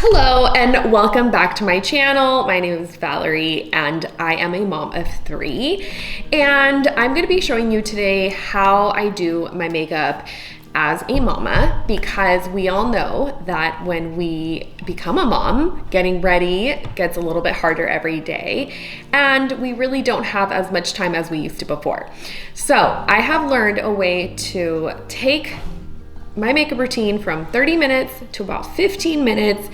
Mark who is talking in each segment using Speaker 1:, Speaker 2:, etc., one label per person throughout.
Speaker 1: Hello and welcome back to my channel. My name is Valerie and I am a mom of 3, and I'm going to be showing you today how I do my makeup as a mama, because we all know that when we become a mom, getting ready gets a little bit harder every day and we really don't have as much time as we used to before. So I have learned a way to take my makeup routine from 30 minutes to about 15 minutes.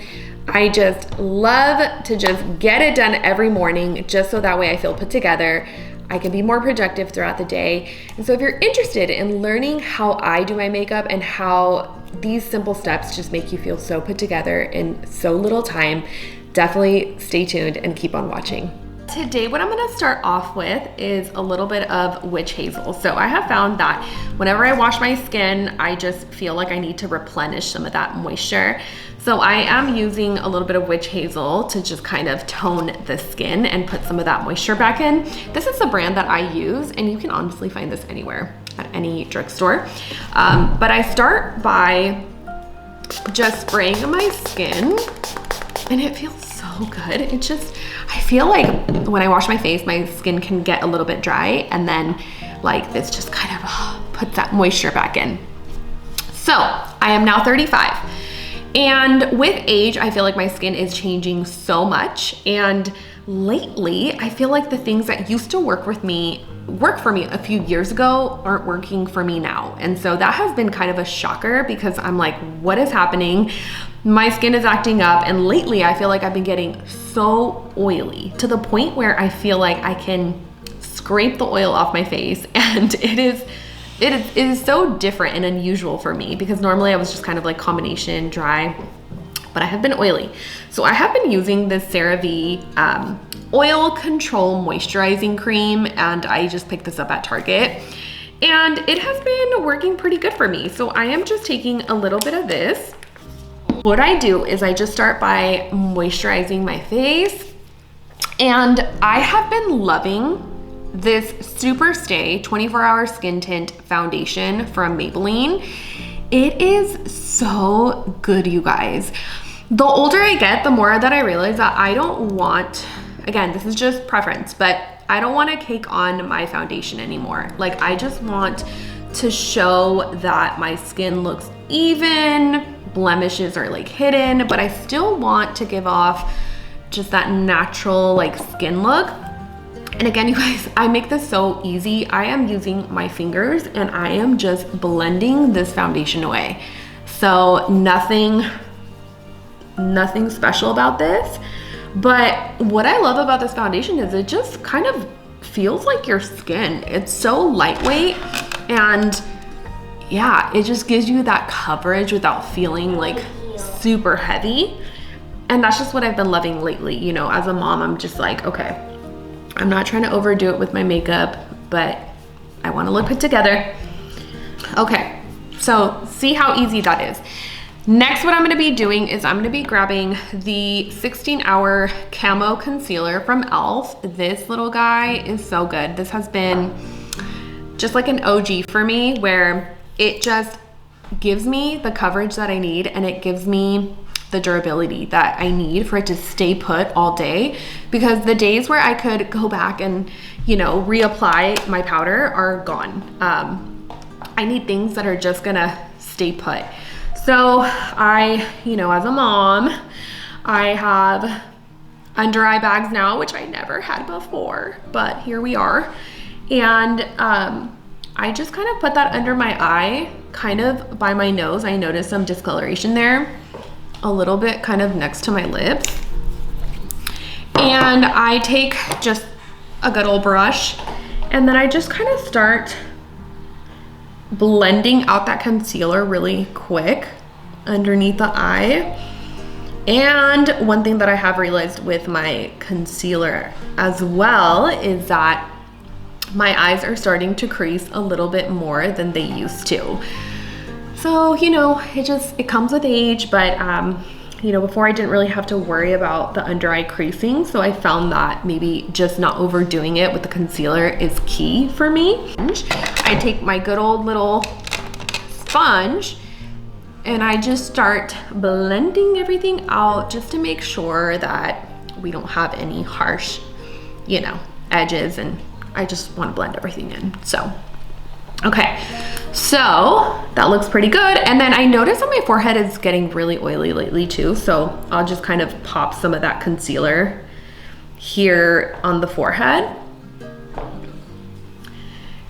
Speaker 1: I just love to just get it done every morning, just so that way I feel put together. I can be more productive throughout the day. And so if you're interested in learning how I do my makeup and how these simple steps just make you feel so put together in so little time, definitely stay tuned and keep on watching. Today, what I'm gonna start off with is a little bit of witch hazel. So I have found that whenever I wash my skin, I just feel like I need to replenish some of that moisture. So I am using a little bit of witch hazel to just kind of tone the skin and put some of that moisture back in. This is the brand that I use, and you can honestly find this anywhere at any drugstore. But I start by just spraying on my skin, and it feels so good. It just, I feel like when I wash my face, my skin can get a little bit dry, and then like this just kind of puts that moisture back in. So I am now 35, and with age, I feel like my skin is changing so much. And lately, I feel like the things that used to work for me a few years ago aren't working for me now. And so that has been kind of a shocker, because I'm like, what is happening? My skin is acting up, and lately I feel like I've been getting so oily to the point where I feel like I can scrape the oil off my face, and it is so different and unusual for me, because normally I was just kind of like combination dry, but I have been oily. So I have been using this CeraVe oil control moisturizing cream, and I just picked this up at Target, and it has been working pretty good for me. So I am just taking a little bit of this. What I do is I just start by moisturizing my face, and I have been loving this Super Stay 24-hour skin tint foundation from Maybelline. It is so good, you guys. The older I get, the more that I realize that I don't want, again, this is just preference, but I don't want to cake on my foundation anymore. Like, I just want to show that my skin looks even, blemishes are like hidden, but I still want to give off just that natural like skin look. And again, you guys, I make this so easy. I am using my fingers and I am just blending this foundation away. So nothing special about this. But what I love about this foundation is it just kind of feels like your skin. It's so lightweight, and yeah, it just gives you that coverage without feeling like super heavy. And that's just what I've been loving lately. You know, as a mom, I'm just like, okay, I'm not trying to overdo it with my makeup, but I want to look put together. Okay, so see how easy that is. Next, what I'm going to be doing is I'm going to be grabbing the 16-hour camo concealer from e.l.f. This little guy is so good. This has been just like an OG for me, where it just gives me the coverage that I need, and it gives me the durability that I need for it to stay put all day, because the days where I could go back and, you know, reapply my powder are gone. I need things that are just gonna stay put. So I, you know, as a mom, I have under eye bags now, which I never had before, but here we are. And I just kind of put that under my eye, kind of by my nose. I noticed some discoloration there, a little bit kind of next to my lips. And I take just a good old brush, and then I just kind of start blending out that concealer really quick underneath the eye. And one thing that I have realized with my concealer as well is that my eyes are starting to crease a little bit more than they used to. So, you know, it comes with age, but you know, before I didn't really have to worry about the under eye creasing. So I found that maybe just not overdoing it with the concealer is key for me. I take my good old little sponge and I just start blending everything out just to make sure that we don't have any harsh, you know, edges, and I just want to blend everything in. So, okay, so that looks pretty good. And then I noticed that my forehead is getting really oily lately too, so I'll just kind of pop some of that concealer here on the forehead.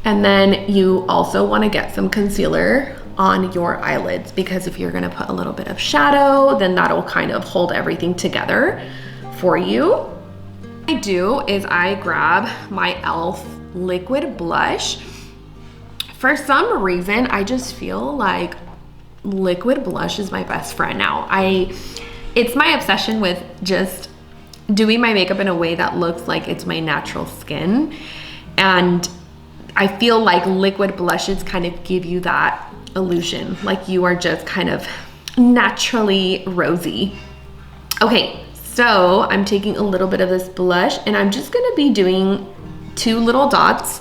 Speaker 1: And then you also want to get some concealer on your eyelids, because if you're going to put a little bit of shadow, then that'll kind of hold everything together for you. What I do is I grab my e.l.f. liquid blush. For some reason, I just feel like liquid blush is my best friend now. It's my obsession with just doing my makeup in a way that looks like it's my natural skin. And I feel like liquid blushes kind of give you that illusion, like you are just kind of naturally rosy. Okay, so I'm taking a little bit of this blush and I'm just gonna be doing 2 little dots.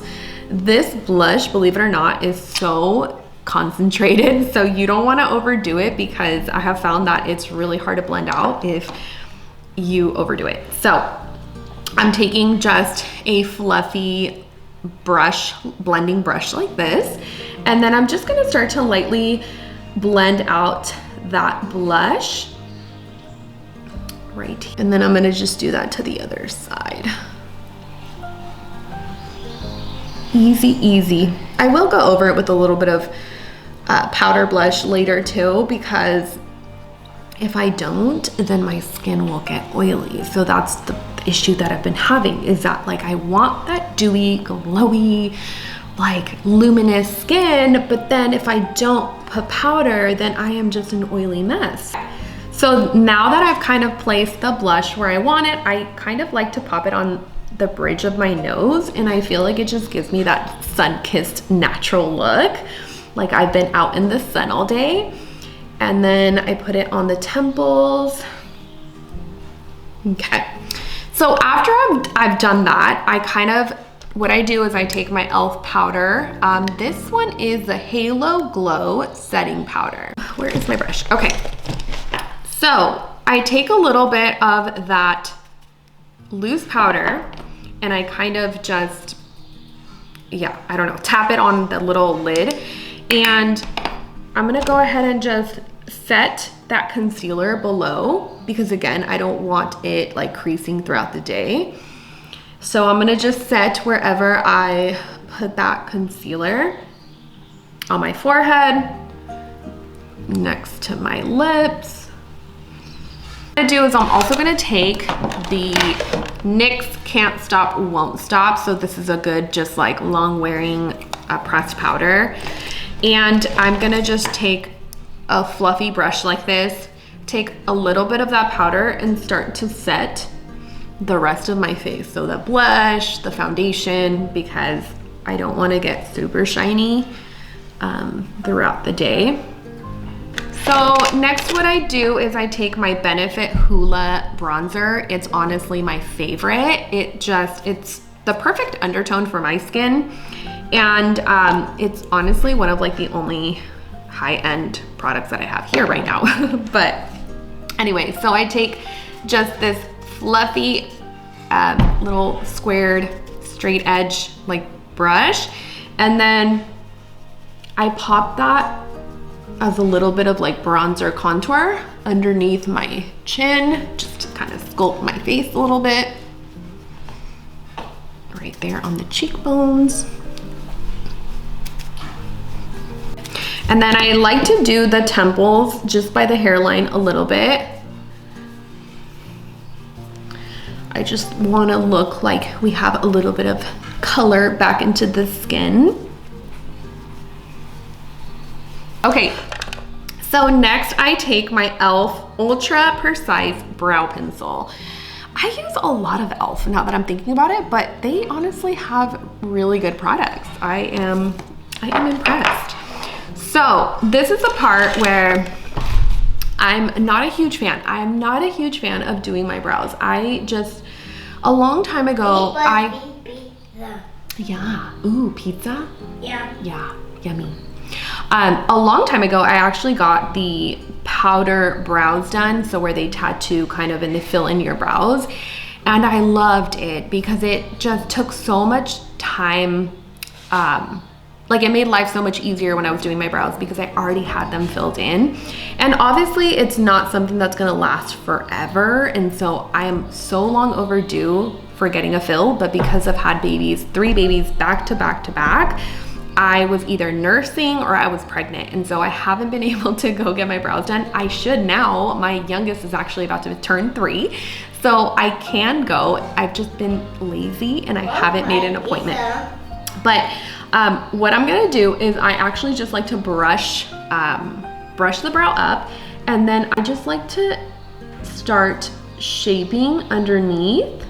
Speaker 1: This blush, believe it or not, is so concentrated, so you don't wanna overdo it, because I have found that it's really hard to blend out if you overdo it. So I'm taking just a fluffy blending brush like this, and then I'm just gonna start to lightly blend out that blush right here. And then I'm gonna just do that to the other side. Easy, easy. I will go over it with a little bit of powder blush later too, because if I don't, then my skin will get oily. So that's the issue that I've been having, is that like I want that dewy, glowy, like luminous skin, but then if I don't put powder, then I am just an oily mess. So now that I've kind of placed the blush where I want it, I kind of like to pop it on the bridge of my nose, and I feel like it just gives me that sun-kissed natural look, like I've been out in the sun all day. And then I put it on the temples. Okay, so after I've done that, what I do is I take my e.l.f. powder. This one is the Halo Glow Setting Powder. Where is my brush? Okay, so I take a little bit of that loose powder and I kind of just, yeah, I don't know, tap it on the little lid, and I'm gonna go ahead and just set that concealer below, because again, I don't want it like creasing throughout the day. So I'm gonna just set wherever I put that concealer, on my forehead, next to my lips. What I'm gonna do is I'm also gonna take the NYX Can't Stop Won't Stop. So this is a good, just like long wearing pressed powder. And I'm gonna just take a fluffy brush like this, take a little bit of that powder and start to set the rest of my face. So the blush, the foundation, because I don't wanna get super shiny throughout the day. So next what I do is I take my Benefit Hoola bronzer. It's honestly my favorite. It's the perfect undertone for my skin. And it's honestly one of like the only high-end products that I have here right now. But anyway, so I take just this fluffy little squared straight edge like brush, and then I pop that as a little bit of like bronzer contour underneath my chin, just to kind of sculpt my face a little bit. Right there on the cheekbones. And then I like to do the temples just by the hairline a little bit. I just want to look like we have a little bit of color back into the skin. Okay, so next I take my e.l.f. Ultra Precise Brow Pencil. I use a lot of e.l.f. now that I'm thinking about it, but they honestly have really good products. I am impressed. So this is the part where I'm not a huge fan. I'm not a huge fan of doing my brows. A long time ago, pizza. Yeah, ooh, pizza?
Speaker 2: Yeah.
Speaker 1: Yeah, yummy. A long time ago, I actually got the powder brows done, so where they tattoo kind of and they fill in your brows. And I loved it because it just took so much time. Like it made life so much easier when I was doing my brows because I already had them filled in. And obviously it's not something that's gonna last forever. And so I am so long overdue for getting a fill, but because I've had babies, 3 babies back to back to back, I was either nursing or I was pregnant. And so I haven't been able to go get my brows done. I should now. My youngest is actually about to turn 3. So I can go. I've just been lazy and I haven't made an appointment. But what I'm gonna do is I actually just like to brush the brow up, and then I just like to start shaping underneath.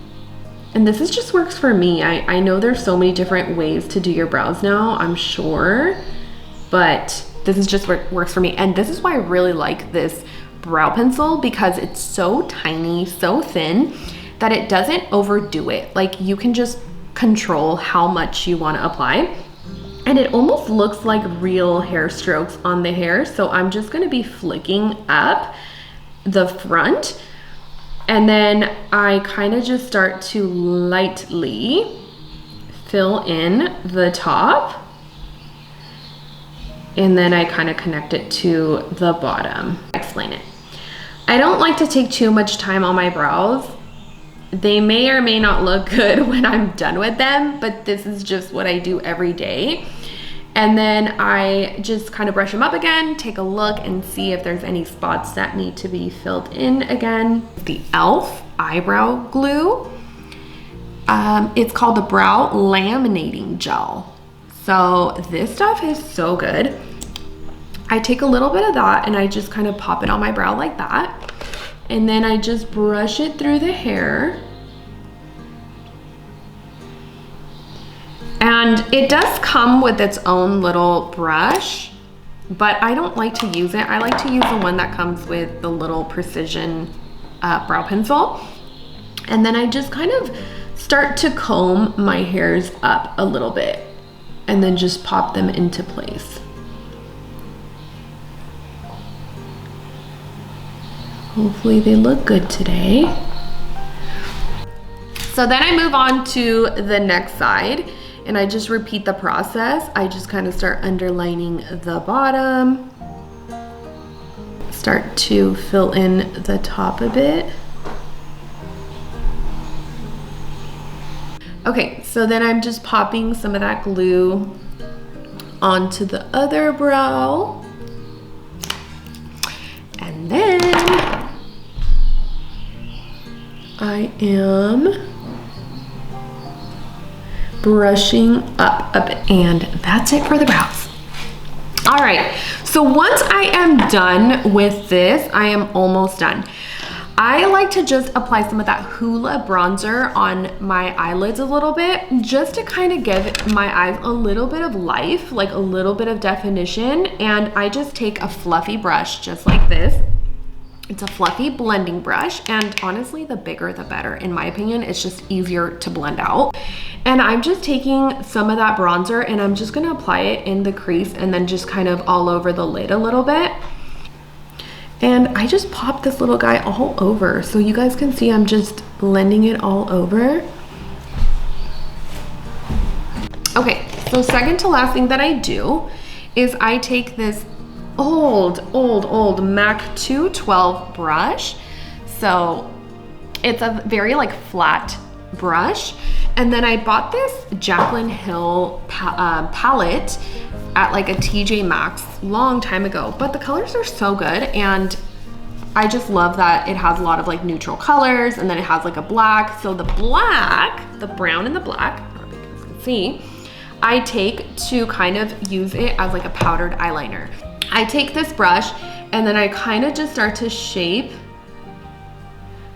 Speaker 1: And this is just works for me. I know there's so many different ways to do your brows now, I'm sure, but this is just works for me. And this is why I really like this brow pencil, because it's so tiny, so thin, that it doesn't overdo it. Like you can just control how much you want to apply. And it almost looks like real hair strokes on the hair. So I'm just gonna be flicking up the front, and then I kind of just start to lightly fill in the top, and then I kind of connect it to the bottom. Explain it. I don't like to take too much time on my brows. They may or may not look good when I'm done with them, but this is just what I do every day. And then I just kind of brush them up again, take a look and see if there's any spots that need to be filled in again. The e.l.f. eyebrow glue. It's called the brow laminating gel. So this stuff is so good. I take a little bit of that and I just kind of pop it on my brow like that. And then I just brush it through the hair. And it does come with its own little brush, but I don't like to use it. I like to use the one that comes with the little precision brow pencil. And then I just kind of start to comb my hairs up a little bit and then just pop them into place. Hopefully they look good today. So then I move on to the next side and I just repeat the process. I just kind of start underlining the bottom, start to fill in the top a bit. Okay, so then I'm just popping some of that glue onto the other brow. And then I am brushing up a bit, and that's it for the brows. All right, so once I am done with this, I am almost done. I like to just apply some of that Hoola bronzer on my eyelids a little bit, just to kind of give my eyes a little bit of life, like a little bit of definition. And I just take a fluffy brush just like this. It's a fluffy blending brush, and honestly, the bigger the better. In my opinion, it's just easier to blend out. And I'm just taking some of that bronzer and I'm just gonna apply it in the crease and then just kind of all over the lid a little bit. And I just pop this little guy all over. So you guys can see I'm just blending it all over. Okay, so second to last thing that I do is I take this old MAC 212 brush. So it's a very like flat brush. And then I bought this Jaclyn Hill palette at like a TJ Maxx long time ago, but the colors are so good. And I just love that it has a lot of like neutral colors, and then it has like a black. So the black, the brown and the black, I don't know if you guys can see, I take to kind of use it as like a powdered eyeliner. I take this brush and then I kind of just start to shape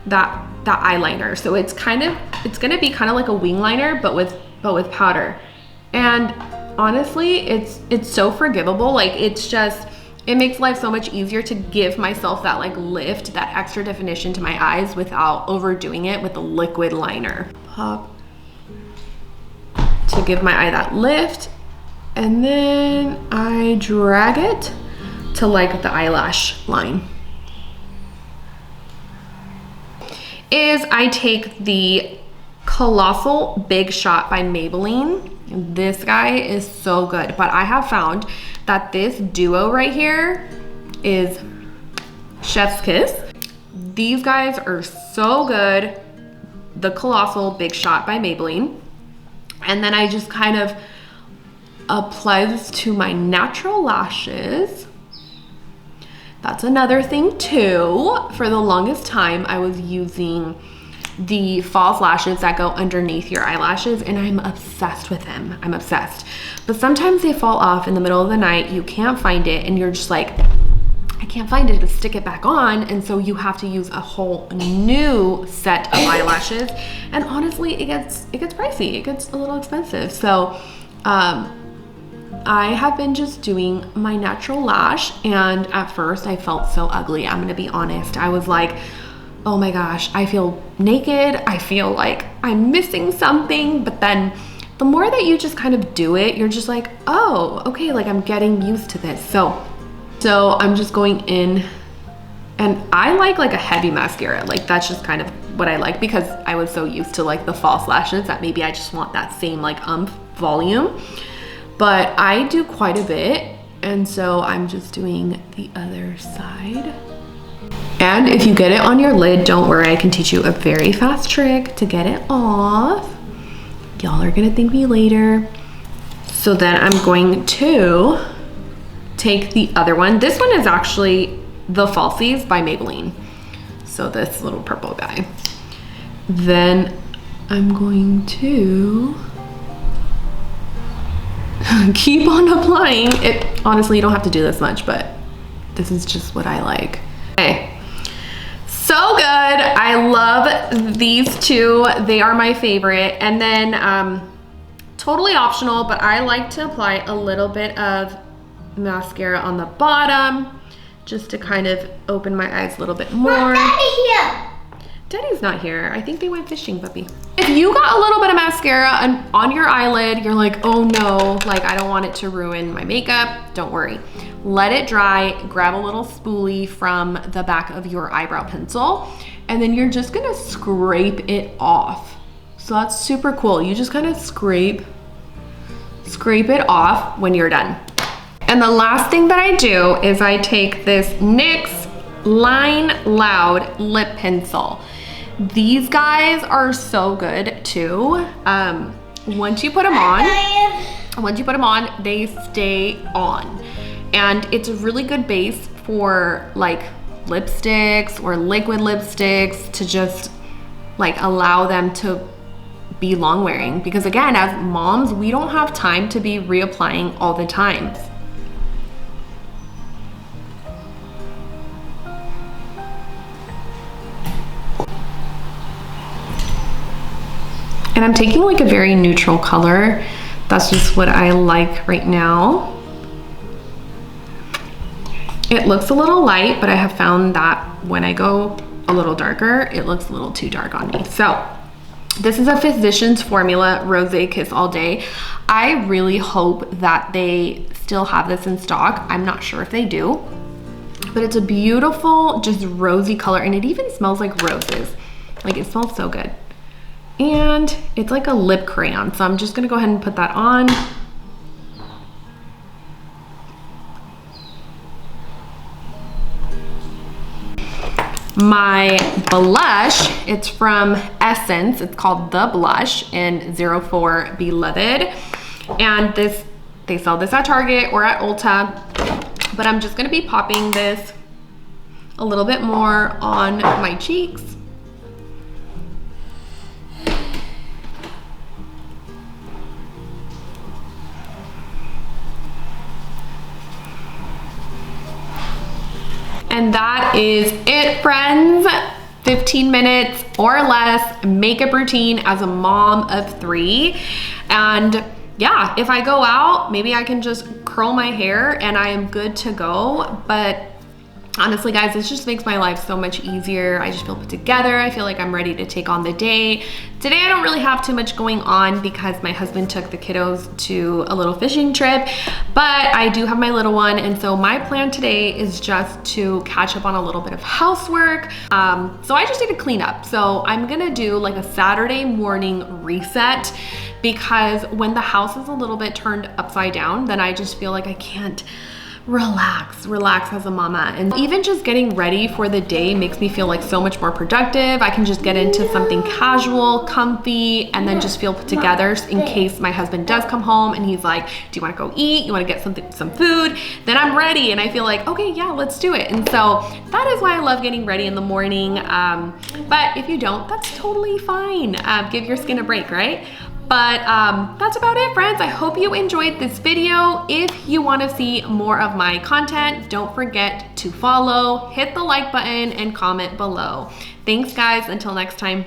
Speaker 1: that eyeliner. So it's gonna be kind of like a wing liner, but with powder. And honestly, it's so forgivable. Like it makes life so much easier to give myself that like lift, that extra definition to my eyes without overdoing it with the liquid liner. Pop to give my eye that lift. And then I drag it to like the eyelash line. I take the Colossal Big Shot by Maybelline. This guy is so good, but I have found that this duo right here is chef's kiss. These guys are so good. The Colossal Big Shot by Maybelline. And then I just kind of apply this to my natural lashes. That's another thing too. For the longest time, I was using the false lashes that go underneath your eyelashes, and I'm obsessed with them. I'm obsessed. But sometimes they fall off in the middle of the night. You can't find it, and you're just like, I can't find it to stick it back on, and so you have to use a whole new set of eyelashes. And honestly, it gets pricey. It gets a little expensive. So I have been just doing my natural lash, and at first I felt so ugly. I'm gonna be honest. I was like, oh my gosh, I feel naked. I feel like I'm missing something. But then the more that you just kind of do it, you're just like, oh, okay, like I'm getting used to this. So I'm just going in, and I like a heavy mascara. Like that's just kind of what I like, because I was so used to like the false lashes that maybe I just want that same like volume. But I do quite a bit, and so I'm just doing the other side. And if you get it on your lid, don't worry, I can teach you a very fast trick to get it off. Y'all are gonna thank me later. So then I'm going to take the other one. This one is actually the Falsies by Maybelline. So this little purple guy. Then I'm going to keep on applying it. Honestly, you don't have to do this much, but this is just what I like. Okay, so good. I love these two. They are my favorite. And then totally optional, but I like to apply a little bit of mascara on the bottom just to kind of open my eyes a little bit more.
Speaker 2: Daddy here.
Speaker 1: Daddy's not here. I think they went fishing, puppy. If you got a little bit of mascara on your eyelid, you're like, oh no, like I don't want it to ruin my makeup, don't worry. Let it dry, grab a little spoolie from the back of your eyebrow pencil, and then you're just gonna scrape it off. So that's super cool. You just kind of scrape it off when you're done. And the last thing that I do is I take this NYX Line Loud lip pencil. These guys are so good too. Once you put them on, they stay on. And it's a really good base for like lipsticks or liquid lipsticks to just like allow them to be long wearing. Because again, as moms, we don't have time to be reapplying all the time. And I'm taking like a very neutral color. That's just what I like right now. It looks a little light, but I have found that when I go a little darker, it looks a little too dark on me. So this is a Physicians Formula Rosé Kiss All Day. I really hope that they still have this in stock. I'm not sure if they do, but it's a beautiful, just rosy color, and it even smells like roses. Like it smells so good. And it's like a lip crayon, so I'm just gonna go ahead and put that on. My blush, it's from Essence. It's called The Blush in 04 Beloved. And this, they sell this at Target or at Ulta, but I'm just gonna be popping this a little bit more on my cheeks. And that is it, friends. 15 minutes or less makeup routine as a mom of 3. And yeah, if I go out, maybe I can just curl my hair and I am good to go. But Honestly, guys, this just makes my life so much easier. I just feel put together. I feel like I'm ready to take on the day. Today, I don't really have too much going on because my husband took the kiddos to a little fishing trip, but I do have my little one. And so my plan today is just to catch up on a little bit of housework. So I just need to clean up. So I'm gonna do like a Saturday morning reset, because when the house is a little bit turned upside down, then I just feel like I can't relax as a mama. And even just getting ready for the day makes me feel like so much more productive. I can just get into something casual, comfy, and then just feel put together in case my husband does come home and he's like, do you want to go eat? You want to get some food? Then I'm ready and I feel like, okay, yeah, let's do it. And so that is why I love getting ready in the morning. But if you don't, that's totally fine. Give your skin a break, right? But that's about it, friends. I hope you enjoyed this video. If you want to see more of my content, don't forget to follow, hit the like button, and comment below. Thanks, guys. Until next time.